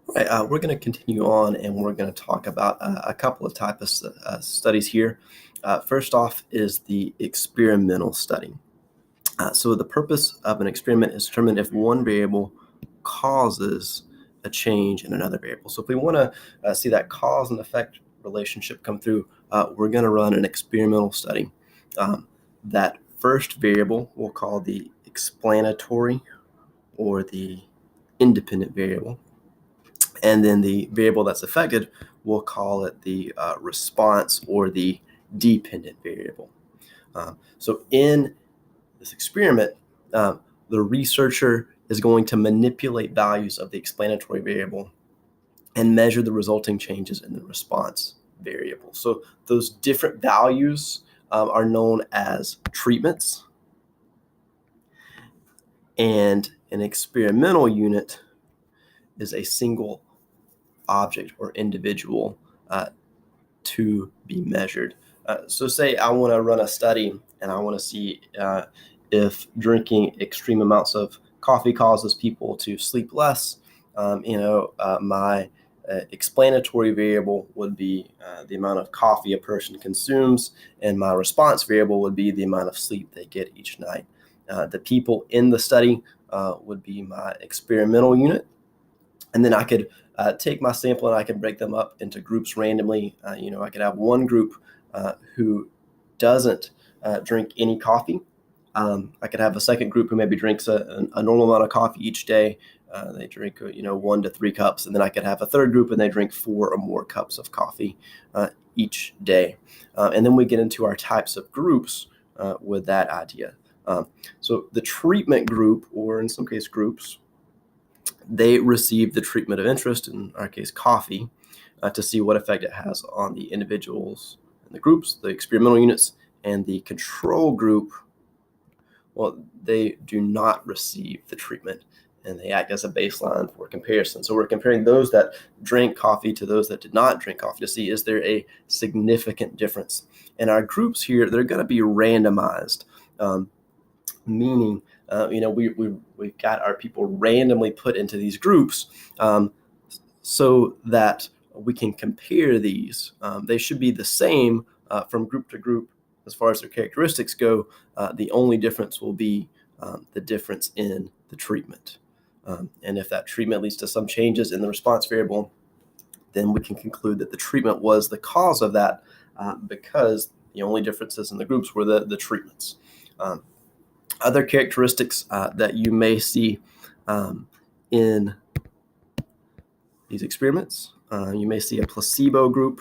Right, we're going to continue on and we're going to talk about a couple of types of studies here. First off is the experimental study. So the purpose of an experiment is to determine if one variable causes a change in another variable. So if we want to see that cause and effect relationship come through, we're going to run an experimental study. That first variable we'll call the explanatory or the independent variable. And then the variable that's affected, we'll call it the response or the dependent variable. So in this experiment, the researcher is going to manipulate values of the explanatory variable and measure the resulting changes in the response variable. So those different values are known as treatments. And an experimental unit is a single object or individual to be measured. So say I want to run a study and I want to see if drinking extreme amounts of coffee causes people to sleep less. My explanatory variable would be the amount of coffee a person consumes, and my response variable would be the amount of sleep they get each night. The people in the study would be my experimental unit. And then I could take my sample and I could break them up into groups randomly. I could have one group who doesn't drink any coffee. I could have a second group who maybe drinks a normal amount of coffee each day. They drink, 1 to 3 cups. And then I could have a third group and they drink 4 or more cups of coffee each day. And then we get into our types of groups with that idea. So the treatment group, or in some case groups, they receive the treatment of interest, in our case coffee, to see what effect it has on the individuals and the groups, the experimental units, and the control group. Well, they do not receive the treatment, and they act as a baseline for comparison. So we're comparing those that drank coffee to those that did not drink coffee to see, is there a significant difference? And our groups here, they're going to be randomized, meaning we've got our people randomly put into these groups so that we can compare these. They should be the same from group to group as far as their characteristics go. The only difference will be the difference in the treatment. And if that treatment leads to some changes in the response variable, then we can conclude that the treatment was the cause of that because the only differences in the groups were the treatments. Other characteristics that you may see in these experiments, you may see a placebo group.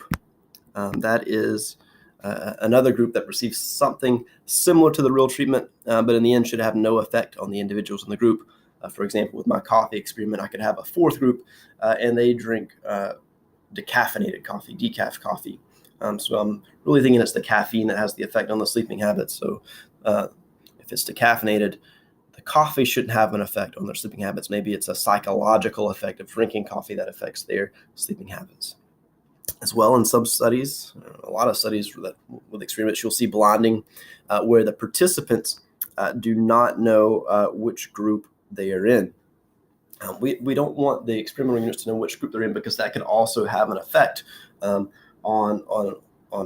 That is another group that receives something similar to the real treatment, but in the end should have no effect on the individuals in the group. For example, with my coffee experiment, I could have a fourth group and they drink decaffeinated coffee, decaf coffee. So I'm really thinking it's the caffeine that has the effect on the sleeping habits. So if it's decaffeinated, the coffee shouldn't have an effect on their sleeping habits. Maybe it's a psychological effect of drinking coffee that affects their sleeping habits. As well, in some studies, a lot of studies with experiments, you'll see blinding where the participants do not know which group they are in. We don't want the experimental units to know which group they're in because that can also have an effect on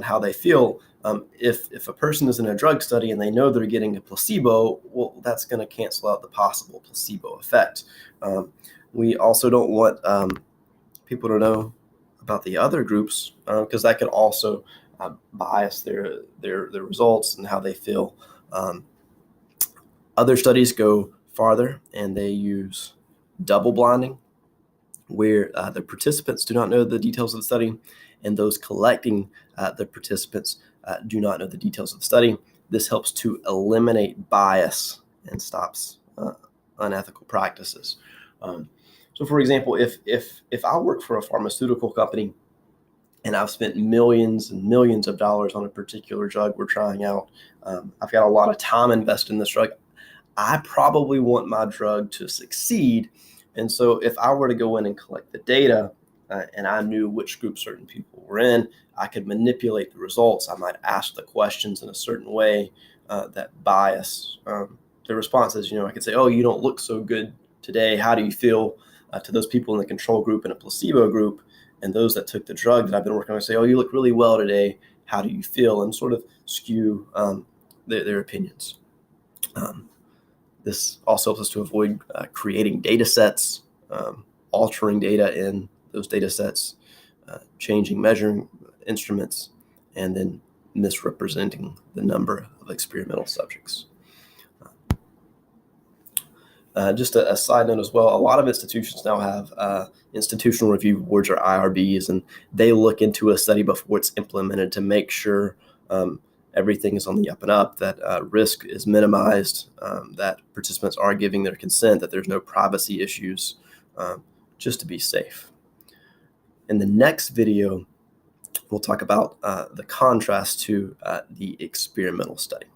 how they feel. If a person is in a drug study and they know they're getting a placebo, well, that's going to cancel out the possible placebo effect. We also don't want people to know about the other groups because that could also bias their results and how they feel. Other studies go farther and they use double blinding, where the participants do not know the details of the study and those collecting the participants do not know the details of the study. This helps to eliminate bias and stops unethical practices. So for example, if I work for a pharmaceutical company and I've spent millions and millions of dollars on a particular drug we're trying out, I've got a lot of time invested in this drug, I probably want my drug to succeed. And so if I were to go in and collect the data and I knew which group certain people were in, I could manipulate the results. I might ask the questions in a certain way that bias the responses. I could say, oh, you don't look so good today. How do you feel? to those people in the control group and a placebo group, and those that took the drug that I've been working on, say, oh, you look really well today. How do you feel? And sort of skew their opinions. This also helps us to avoid creating data sets, altering data in those data sets, changing measuring instruments, and then misrepresenting the number of experimental subjects. Just a side note as well, a lot of institutions now have institutional review boards or IRBs, and they look into a study before it's implemented to make sure everything is on the up and up, that risk is minimized, that participants are giving their consent, that there's no privacy issues, just to be safe. In the next video, we'll talk about the contrast to the experimental study.